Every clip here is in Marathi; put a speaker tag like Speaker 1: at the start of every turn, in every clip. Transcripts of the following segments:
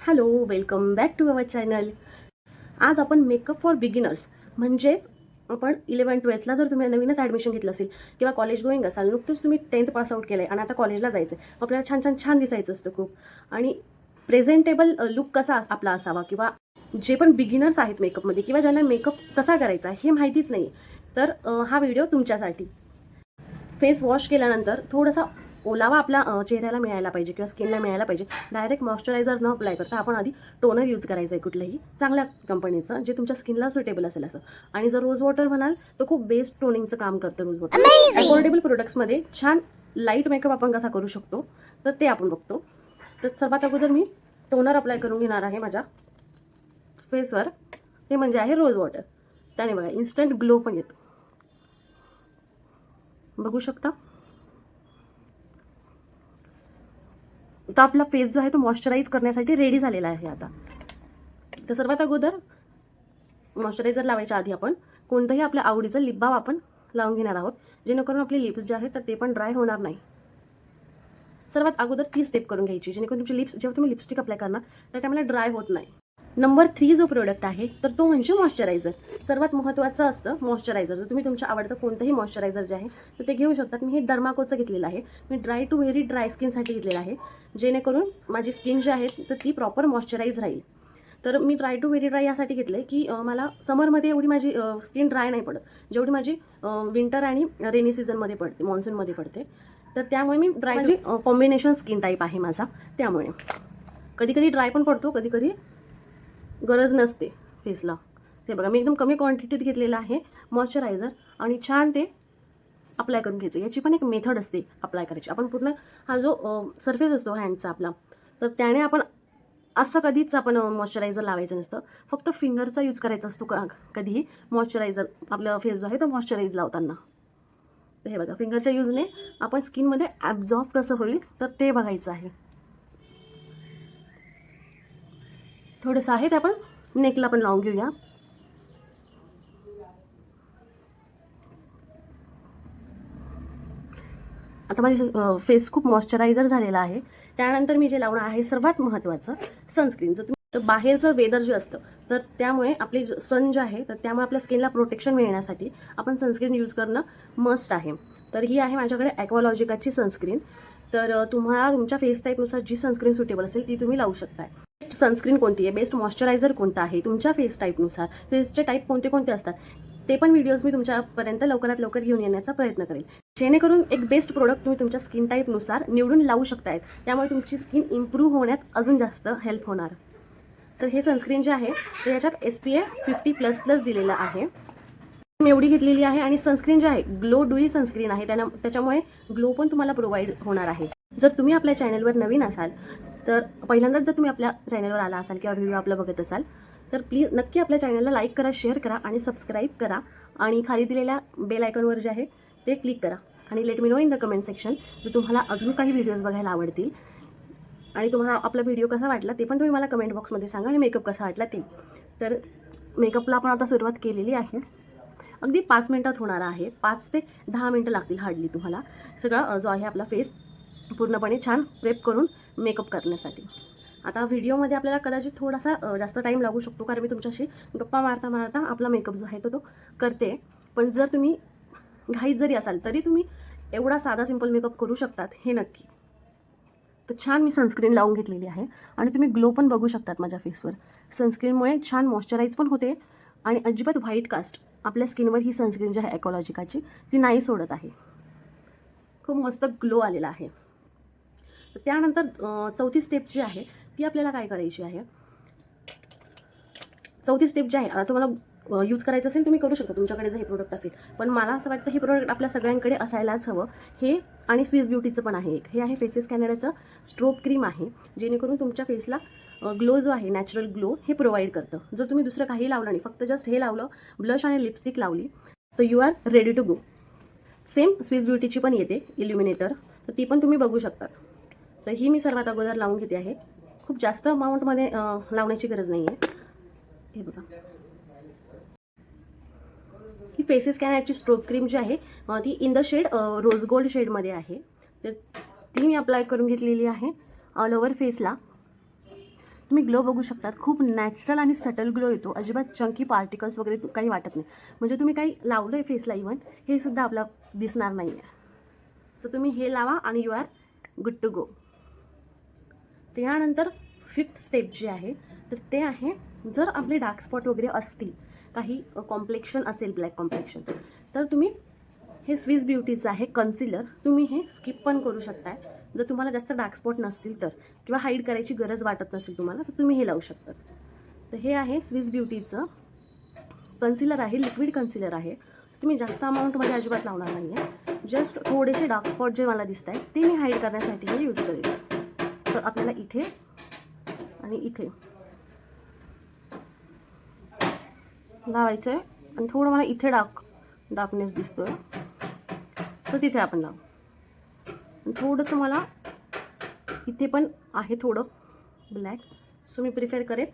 Speaker 1: Hello, welcome back to our channel. आज आपण मेकअप फॉर बिगिनर्स म्हणजेच आपण 11-12ला जर तुम्ही नवीनच ॲडमिशन घेतलं असेल किंवा कॉलेज गोईंग असाल, नुकतंच तुम्ही 10th पास आउट केलं आहे आणि आता कॉलेजला जायचं आहे, आपल्याला छान छान छान दिसायचं असतं खूप. आणि प्रेझेंटेबल लुक कसा आपला असावा किंवा जे पण बिगिनर्स आहेत मेकअपमध्ये किंवा ज्यांना मेकअप कसा करायचा हे माहितीच नाही, तर हा व्हिडिओ तुमच्यासाठी. फेस वॉश केल्यानंतर थोडासा ओलावा आपल्या चेहऱ्याला मिळायला पाहिजे किंवा स्किनला मिळायला पाहिजे. डायरेक्ट मॉइश्चरायझर न अप्लाय करता आपण आधी टोनर यूज करायचं आहे कुठलंही चांगल्या कंपनीचं, जे तुमच्या स्किनला सुटेबल असेल असं. आणि जर रोज वॉटर म्हणाल तर खूप बेस्ट टोनिंगचं काम करतं रोज वॉटर. अफोर्डेबल प्रोडक्ट्समध्ये छान लाईट मेकअप आपण कसा करू शकतो तर ते आपण बघतो. तर सर्वात अगोदर मी टोनर अप्लाय करून घेणार आहे माझ्या फेसवर. ते म्हणजे आहे रोज वॉटर. त्याने बघा इन्स्टंट ग्लो पण येतो, बघू शकता. तर आपला फेस जो आहे तो मॉइश्चराईज करण्यासाठी रेडी झालेला आहे आता. तर सर्वात अगोदर मॉइश्चरायझर लावायच्या आधी आपण कोणतंही आपल्या आवडीचं लिप बाम आपण लावून घेणार आहोत, जेणेकरून आपले लिप्स जे आहेत तर ते पण ड्राय होणार नाही. सर्वात अगोदर ती स्टेप करून घ्यायची, जेणेकरून तुमचे लिप्स जेव्हा तुम्ही लिपस्टिक अप्लाय करणार त्या टायमाला ड्राय होत नाही. नंबर 3 जो प्रोडक्ट आहे तर तो म्हणजे मॉइश्चरायझर. सर्वात महत्त्वाचं असतं मॉइश्चरायझर. तर तुम्ही तुमच्या आवडतं कोणतंही मॉइश्चरायझर जे आहे तर ते घेऊ शकतात. मी हे डर्माकोचं घेतलेलं आहे. मी ड्राय टू व्हेरी ड्राय स्किनसाठी घेतलेलं आहे, जेणेकरून माझी स्किन जी आहे तर ती प्रॉपर मॉइश्चराईज राहील. तर मी ड्राय टू व्हेरी ड्राय यासाठी घेतलं आहे की मला समरमध्ये एवढी माझी स्किन ड्राय नाही पडत, जेवढी माझी विंटर आणि रेनी सीझनमध्ये पडते, मान्सूनमध्ये पडते. तर त्यामुळे मी ड्राय, माझी कॉम्बिनेशन स्किन टाईप आहे माझा, त्यामुळे कधी कधी ड्राय पण पडतो, कधी कधी गरज नसते फेसला. ते बघा मी एकदम कमी क्वांटिटीत घेतलेलं आहे मॉइश्चरायझर आणि छान ते अप्लाय करून घ्यायचं. याची पण एक मेथड असते अप्लाय करायची. आपण पूर्ण हा जो सरफेस असतो हँडचा आपला, तर त्याने आपण असं कधीच आपण मॉइश्चरायझर लावायचं नसतं. फक्त फिंगरचा यूज करायचा असतो कधीही मॉइश्चरायझर आपला फेस जो आहे तो मॉइश्चराईज लावताना. तर हे बघा फिंगरच्या यूजने आपण स्किनमध्ये ॲब्झॉर्ब कसं होईल तर ते बघायचं आहे. थोडंसं आहे ते आपण नेकला पण लावून घेऊया. आता माझी फेस खूप मॉइश्चरायझर झालेला आहे. त्यानंतर मी जे लावणार आहे सर्वात महत्त्वाचं सनस्क्रीन. जर तुम्ही तर बाहेरचं वेदर जे असतं तर त्यामुळे आपले सन जे आहे तर त्यामुळे आपल्या स्किनला प्रोटेक्शन मिळण्यासाठी आपण सनस्क्रीन यूज करणं मस्ट आहे. तर ही आहे माझ्याकडे ॲक्वालॉजिकाची सनस्क्रीन. तर तुम्हाला तुमच्या फेस टाईपनुसार जी सनस्क्रीन सुटेबल असेल ती तुम्ही लावू शकताय. बेस्ट सनस्क्रीन कोणती आहे, बेस्ट मॉइश्चरायझर कोणता आहे, तुमच्या फेस टाईपनुसार फेसचे टाईप कोणते कोणते असतात ते पण व्हिडिओज मी तुमच्यापर्यंत लवकरात लवकर घेऊन येण्याचा प्रयत्न करेल, जेणेकरून एक बेस्ट प्रोडक्ट तुम्ही तुमच्या स्किन टाईपनुसार निवडून लावू शकताय. त्यामुळे तुमची स्किन इम्प्रूव्ह होण्यात अजून जास्त हेल्प होणार. तर हे सनस्क्रीन जे आहे तर याच्यात SPF 50++ दिलेलं आहे. मी एवढी घेतलेली आहे आणि सनस्क्रीन जे आहे ग्लो डुई सनस्क्रीन आहे, त्याच्यामुळे ग्लो पण तुम्हाला प्रोव्हाइड होणार आहे. जर तुम्ही आपल्या चॅनलवर नवीन असाल तर पहिल्यांदाच जर तुम्ही आपल्या चॅनलवर आला असाल किंवा व्हिडिओ आपला बघत असाल तर प्लीज नक्की आपल्या चॅनलला लाईक करा, शेअर करा आणि सबस्क्राईब करा. आणि खाली दिलेल्या बेल आयकॉनवर जे आहे ते क्लिक करा. आणि let me know in the comment section जर तुम्हाला अजून काही व्हिडिओज बघायला आवडतील आणि तुम्हाला आपला व्हिडिओ कसा वाटला ते पण तुम्ही मला कमेंट बॉक्समध्ये सांगा, आणि मेकअप कसा वाटला ते. तर मेकअपला आपण आता सुरुवात केलेली आहे. अगदी 5 मिनटात होणार आहे. 5 ते 10 मिनटं लागतील हार्डली तुम्हाला सगळा जो आहे आपला फेस पूर्णपणे छान प्रेप करून मेकअप करण्यासाठी. आता व्हिडिओमध्ये आपल्याला कदाचित थोडासा जास्त टाईम लागू शकतो, कारण मी तुमच्याशी गप्पा मारता मारता आपला मेकअप जो आहे तो करते. पण जर तुम्ही घाईत जरी असाल तरी तुम्ही एवढा साधा सिंपल मेकअप करू शकतात, हे नक्की. तर छान मी सनस्क्रीन लावून घेतलेली आहे आणि तुम्ही ग्लो पण बघू शकतात माझ्या फेसवर. सनस्क्रीनमुळे छान मॉइश्चराईज पण होते आणि अजिबात व्हाईट कास्ट आपल्या स्किनवर ही सनस्क्रीन जी आहे ॲक्वालॉजिकाची ती नाही सोडत आहे. खूप मस्त ग्लो आलेला आहे. त्यानंतर चौथी स्टेप जी आहे ती आपल्याला काय करायची आहे. चौथी स्टेप जी आहे तुम्हाला यूज करायचं असेल तुम्ही करू शकता तुमच्याकडे जर हे प्रोडक्ट असेल, पण मला असं वाटतं हे प्रोडक्ट आपल्या सगळ्यांकडे असायलाच हवं. हे आणि स्विस ब्युटीचं पण आहे एक. हे आहे फेसेस कॅनडाचं स्ट्रोब क्रीम आहे, जेणेकरून तुमच्या फेसला ग्लो जो आहे नॅचरल ग्लो हे प्रोव्हाइड करतं. जर तुम्ही दुसरं काही लावलं नाही, फक्त जस्ट हे लावलं, ब्लश आणि लिपस्टिक लावली तर you are ready to go. Same Swiss ब्युटीची पण येते इल्युमिनेटर, तर ती पण तुम्ही बघू शकता. तर ही मी सर्वात अगोदर लावून घेते आहे. खूप जास्त अमाऊंटमध्ये लावण्याची गरज नाही आहे. हे बघा ही फेसेस कॅनडाची स्ट्रोब क्रीम जी आहे ती in the shade rose gold शेडमध्ये आहे. तर ती मी अप्लाय करून घेतलेली आहे ऑल ओव्हर फेसला. तुम्ही ग्लो बघू शकतात, खूप नॅचरल आणि सटल ग्लो येतो, अजिबात चंकी पार्टिकल्स वगैरे काही वाटत नाही. म्हणजे तुम्ही काही लावलं आहे फेसला इव्हन हे सुद्धा आपला दिसणार नाही आहे. तर तुम्ही हे लावा आणि you are good to go. त्यानंतर 5th स्टेप जी आहे तर ते आहे, जर आपले डार्क स्पॉट वगैरे असतील, काही कॉम्प्लेक्शन असेल ब्लॅक कॉम्प्लेक्शन, तर तुम्ही हे स्विस ब्युटीचं आहे कन्सिलर, तुम्ही हे स्किप पण करू शकताय. जर तुम्हाला जास्त डार्क स्पॉट नसतील तर, किंवा हाईड करायची गरज वाटत नसेल तुम्हाला, तर तुम्ही हे लावू शकता. तर हे आहे स्विस ब्युटीचं कन्सिलर आहे, लिक्विड कन्सिलर आहे. तुम्ही जास्त अमाऊंटमध्ये अजिबात लावणार नाही आहे, जस्ट थोडेसे डार्क स्पॉट जे मला दिसत आहेत ते मी हाईड करण्यासाठी हे यूज करेल. तर आपल्याला इथे आणि इथे लावायचं आहे आणि थोडं मला इथे डार्कनेस दिसतो आहे, तर तिथे आपण लावू. थोडंसं मला इथे पण आहे थोडं ब्लॅक, सो मी प्रिफर करेन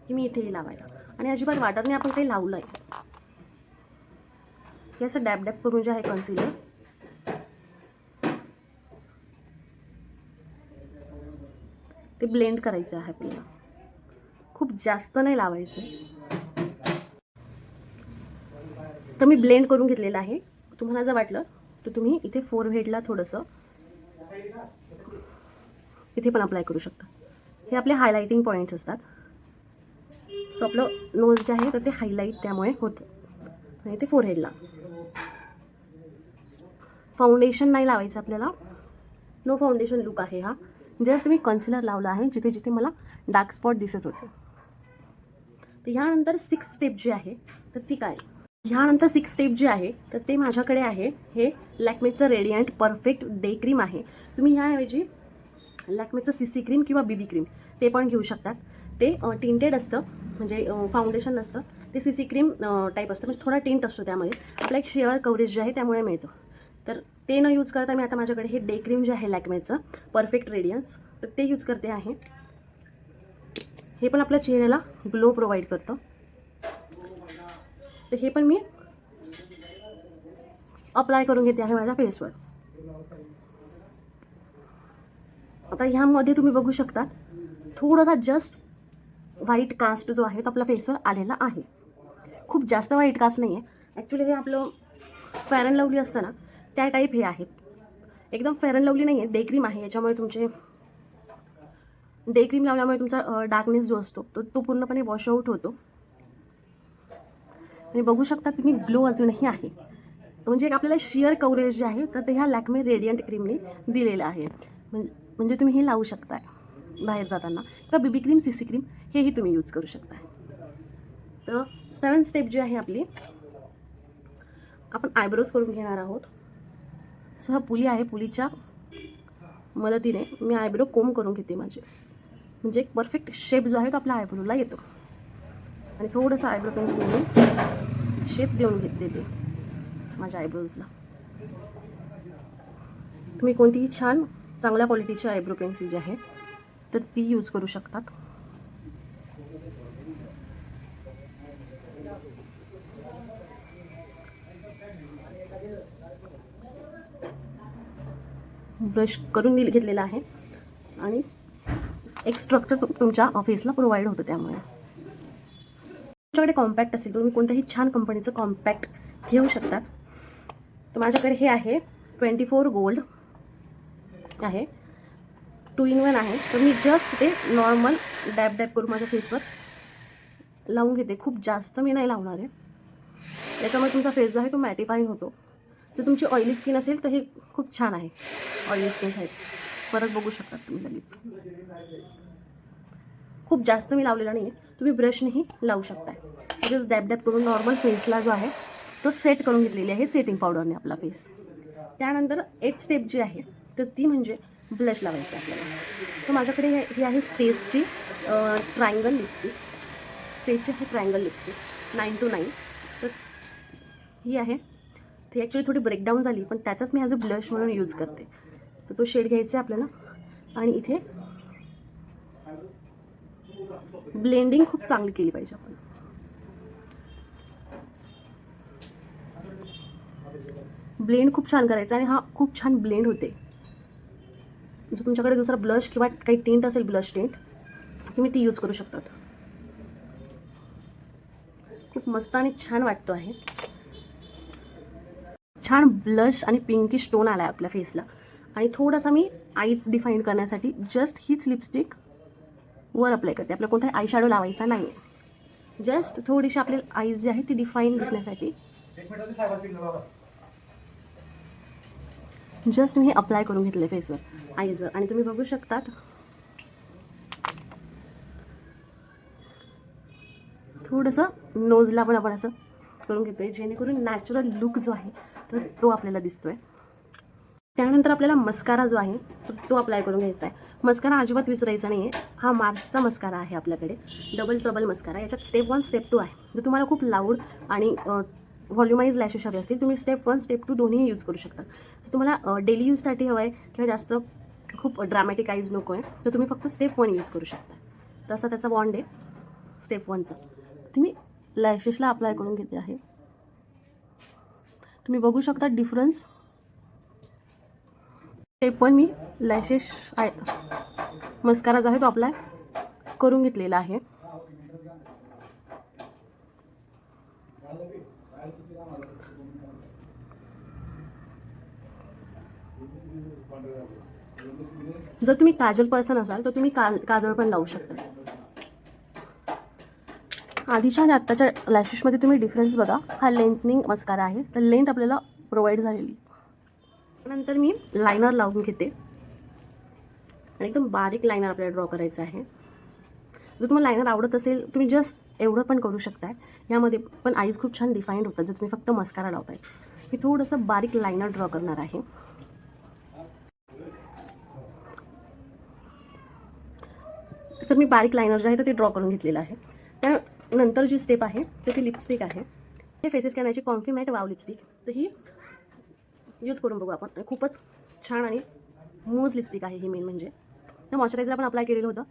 Speaker 1: की मी इथेही लावायला, आणि अजिबात वाटत नाही आपण काही लावलं आहे. हे असं डॅब डॅब करून जे आहे कन्सिलर ते ब्लेंड करायचं आहे आपल्याला, खूप जास्त नाही लावायचं. तर मी ब्लेंड करून घेतलेलं आहे. तुम्हाला जर वाटलं तर तुम्ही इथे फोरहेडला थोडंसं इथे पण अप्लाय करू शकता. हे आपले हायलायटिंग पॉईंट्स असतात, सो आपलं नोज जे आहे तर ते हायलाईट त्यामुळे होतं. आणि ते फोरहेडला फाउंडेशन नाही लावायचं आपल्याला, नो फाउंडेशन लुक आहे हा. जस्ट मी कन्सिलर लावला आहे जिथे जिथे मला डार्क स्पॉट दिसत होते. तर ह्यानंतर 6th स्टेप जी आहे तर ती काय, ह्यानंतर 6th स्टेप जी आहे तर ते माझ्याकडे आहे, हे लॅक्मेचं रेडियंट परफेक्ट डे क्रीम आहे. तुम्ही ह्याऐवजी लॅक्मेचं CC क्रीम किंवा BB क्रीम ते पण घेऊ शकतात. ते टिंटेड असतं, म्हणजे फाउंडेशन नसतं, ते CC क्रीम टाईप असतं, म्हणजे थोडा टिंट असतो त्यामध्ये, आपला एक शेअर कव्हरेज जे आहे त्यामुळे मिळतं. तर ते न यूज करता मी आता माझ्याकडे हे डे क्रीम जे आहे लॅक्मेचं परफेक्ट रेडियन्स, तर ते यूज करते आहे. हे पण आपल्या चेहऱ्याला ग्लो प्रोव्हाइड करतं. तर हे पण मी अप्लाय करून घेते आहे माझ्या फेसवर. आता ह्यामध्ये तुम्ही बघू शकता थोडासा जस्ट व्हाईट कास्ट जो आहे तो आपल्या फेसवर आलेला आहे. खूप जास्त व्हाईट कास्ट नाही आहे ॲक्च्युली, हे आपलं फेअर अँड लवली असतं ना त्या टाईप हे आहेत. एकदम फेअर अँड लवली नाही आहे, डे क्रीम आहे. याच्यामुळे तुमचे डे क्रीम लावल्यामुळे तुमचा डार्कनेस जो असतो तो पूर्णपणे वॉशआउट होतो. आणि बघू शकता तुम्ही ग्लो अजूनही आहे, म्हणजे आपल्याला शिअर कव्हरेज जे आहे तर ते ह्या लॅक्मे रेडियंट क्रीमने दिलेलं आहे. म्हणजे तुम्ही हे लावू शकताय बाहेर जाताना, किंवा BB क्रीम CC क्रीम हेही तुम्ही यूज करू शकताय. तर 7th स्टेप जी आहे आपली, आपण आयब्रोज करून घेणार आहोत. सो हा पुली आहे, पुलीच्या मदतीने मी आयब्रो कोम करून घेते माझे, म्हणजे एक परफेक्ट शेप जो आहे तो आपल्या आयब्रोला येतो. आणि थोडंसं आयब्रो पेन्सिलने शेप देऊन देते माझ्या आयब्रोजला. तुम्ही कोणतीही छान चांगल्या क्वालिटीची आयब्रो पेन्सिल जी आहे तर ती यूज करू शकतात. ब्रश करून घेतलेला आहे आणि एक स्ट्रक्चर तुमच्या ऑफिसला प्रोव्हाइड होतं. त्यामुळे तुमच्याकडे कॉम्पॅक्ट असेल, तुम्ही कोणत्याही छान कंपनीचं कॉम्पॅक्ट घेऊ शकतात. तर माझ्याकडे हे आहे 24 गोल्ड आहे, 2 in 1 आहे. तर मी जस्ट ते नॉर्मल डॅब डॅब करून माझ्या फेसवर लावून घेते. खूप जास्त मी नाही लावणार आहे, याच्यामुळे तुमचा फेस जो आहे तो मॅटिफाईंग होतो. जर तुमची ऑइली स्किन असेल तर हे खूप छान आहे. ऑइली स्किनसाठी फरक बघू शकतात तुम्ही लगेच. खूप जास्त मी लावलेला नाही आहे, तुम्ही ब्रशनेही लावू शकताय. जस्ट डॅब डॅब करून नॉर्मल फेसला जो आहे तो सेट करून घेतलेली आहे सेटिंग पावडरने आपला फेस. त्यानंतर 8th स्टेप जी आहे तर ती म्हणजे ब्लश लावायचं आपल्याला. तर माझ्याकडे ही आहे स्टेजची ट्रायंगल लिपस्टिक, स्टेजची आहे ट्रायंगल लिपस्टिक 9 to 9. तर ही आहे, ती ॲक्च्युली थोडी ब्रेकडाऊन झाली पण त्याचाच मी ॲज अ ब्लश म्हणून यूज करते. तर तो शेड घ्यायचा आहे आपल्याला आणि इथे ब्लेंडिंग खूप चांगली केली पाहिजे आपण. ब्लेंड खूप छान करायचा आणि हा खूप छान ब्लेंड होते. जर तुमच्याकडे दुसरा ब्लश किंवा काही टिंट असेल ब्लश टिंट तुम्ही ती यूज करू शकता. खूप मस्त आणि छान वाटतो आहे. छान ब्लश आणि पिंकिश टोन आला आहे आपल्या फेसला. आणि थोडासा मी आईज डिफाईन करण्यासाठी जस्ट हीच लिपस्टिक वर अप्लाय करते. आपल्याला कोणताही आय शॅडो लावायचा नाही आहे. जस्ट थोडीशी आपली आईज जी आहे ती डिफाईन दिसण्यासाठी जस्ट मी अप्लाय करून घेतले फेसवर, आईजवर. आणि तुम्ही बघू शकतात थोडंसं नोजला पण आपण असं करून घेतोय, जेणेकरून नॅचरल लुक जो आहे तर तो आपल्याला दिसतोय. त्यानंतर आपल्याला मस्कारा जो आहे तर तो अप्लाय करून घ्यायचा आहे. मस्कारा अजिबात विसरायचा नाही आहे. हा मार्सचा मस्कारा आहे आपल्याकडे, डबल ट्रबल मस्कारा. याच्यात स्टेप 1 स्टेप 2 आहे. जर तुम्हाला खूप लाऊड आणि व्हॉल्युमाइज लॅशेस हवे असतील, तुम्ही स्टेप 1 स्टेप 2 दोन्ही यूज करू शकता. जर तुम्हाला डेली यूजसाठी हवं आहे किंवा जास्त खूप ड्रामॅटिक आईज नको आहे, तर तुम्ही फक्त स्टेप 1 यूज करू शकता. तसा त्याचा बॉन्ड आहे स्टेप 1चा. तुम्ही लॅशेसला अप्लाय करून घेते आहे. तुम्ही बघू शकता डिफरन्स. स्टेप 1 मी लॅशेस मस्कारा जो आहे तो अप्लाय करून घेतलेला आहे. जर तुम्ही काजल पर्सन असाल तर तुम्ही काजळ पण लावू शकता. आधीच्या आणि आत्ताच्या लॅशेसमध्ये तुम्ही डिफरन्स बघा. हा लेंथनिंग मस्कारा आहे, तर लेंथ आपल्याला प्रोव्हाइड झालेली. नंतर मी लायनर लावून घेते आणि एकदम बारीक लायनर आपल्याला ड्रॉ करायचं आहे. जर तुम्हाला लायनर आवडत असेल तुम्ही जस्ट एवढं पण करू शकताय. यामध्ये पण आईज खूप छान डिफाईंड होतात जर तुम्ही फक्त मस्कारा लावताय. मी थोडंसं बारीक लायनर ड्रॉ करणार आहे. तर मी बारीक लायनर जे आहे तर ते ड्रॉ करून घेतलेलं आहे. त्यानंतर जी स्टेप आहे तर ती लिपस्टिक आहे. हे फेसेस करण्याची कॉम्फी मॅट वाव लिपस्टिक, तर ही यूज करून बघू आपण. खूपच छान आणि मूज लिपस्टिक आहे ही मेन म्हणजे. तर मॉइश्चरायझर आपण अप्लाय केलेलं होतं.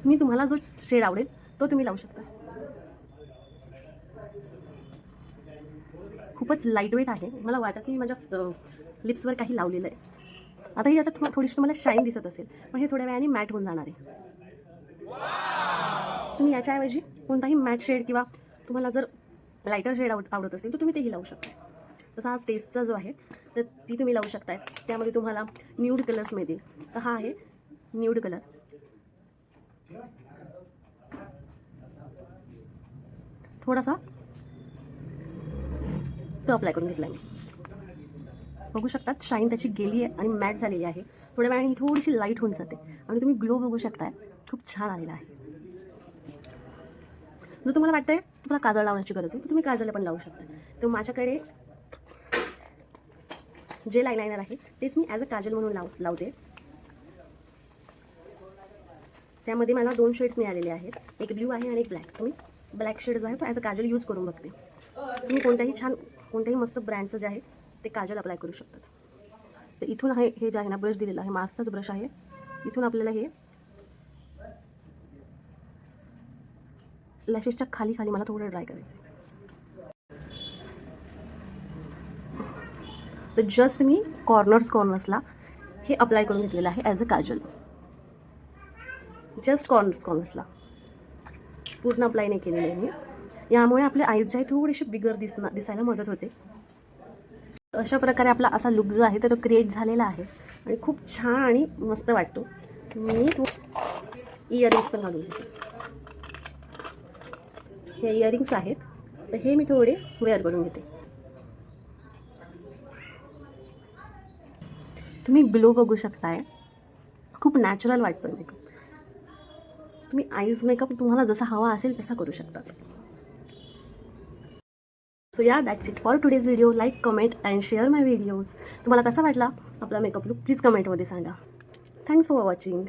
Speaker 1: मी तुम्हाला जो शेड आवडेल तो तुम्ही लावू शकता. खूपच लाईटवेट आहे. मला वाटतं की माझ्या लिप्सवर काही लावलेलं आहे. आता ही याच्यात थोडीशी तुम्हाला शाईन दिसत असेल, पण हे थोड्या वेळाने मॅट होऊन जाणार आहे. तुम्ही याच्याऐवजी कोणताही मॅट शेड किंवा तुम्हाला जर लायटर शेड आवडत असतील तर तुम्ही तेही लावू शकता. तसा हा स्टेजचा जो आहे तर ती तुम्ही लावू शकताय. त्यामध्ये तुम्हाला न्यूड कलर्स मिळतील. तर हा आहे न्यूड कलर. थोडासा तो अप्लाय करून घेतला मी. बघू शकतात शाईन त्याची गेली आहे आणि मॅट झालेली आहे. थोड्या वेळाने थोडीशी लाईट होऊन जाते आणि तुम्ही ग्लो बघू शकताय. खूप छान आलेला आहे. जर तुम्हाला वाटतंय तुम्हाला काजळ लावण्याची गरज आहे तर तुम्ही काजळ पण लावू शकता. तर माझ्याकडे जे लायनायनर आहे तेच मी ॲज अ काजल म्हणून लावते. त्यामध्ये मला 2 शेड्स मिळालेले आहेत, एक ब्ल्यू आहे आणि एक ब्लॅक. तुम्ही ब्लॅक शेड जो आहे तो ॲज अ काजल यूज करून बघते. तुम्ही कोणत्याही मस्त ब्रँडचं जे आहे ते काजल अप्लाय करू शकतात. तर इथून आहे हे जे आहे ना ब्रश दिलेला आहे, मार्सचाच ब्रश आहे. इथून आपल्याला हे लॅशेसच्या खाली मला थोडं ड्राय करायचं आहे. तर जस्ट मी कॉर्नर्सला हे अप्लाय करून घेतलेलं आहे ॲज अ काजल. जस्ट कॉर्नर्सला पूर्ण अप्लाय नाही केलेलं आहे मी. यामुळे आपले आईज जे आहे थोडेसे बिगर दिसायला मदत होते. अशा प्रकारे आपला असा लुक जो आहे तो क्रिएट झालेला आहे आणि खूप छान आणि मस्त वाटतो. मी इयरिंग्स पण घालून घेते. हे इयरिंग्स आहेत तर हे मी थोडे वेअर करून घेते. तुम्ही ग्लो बघू शकताय. खूप नॅचरल वाटतो मेकअप. तुम्ही आईज मेकअप तुम्हाला जसा हवा असेल तसा करू शकता. सो या that's it for today's video. Like, comment and share my videos. तुम्हाला कसा वाटला आपला मेकअप लुक प्लीज कमेंटमध्ये सांगा. Thanks for watching.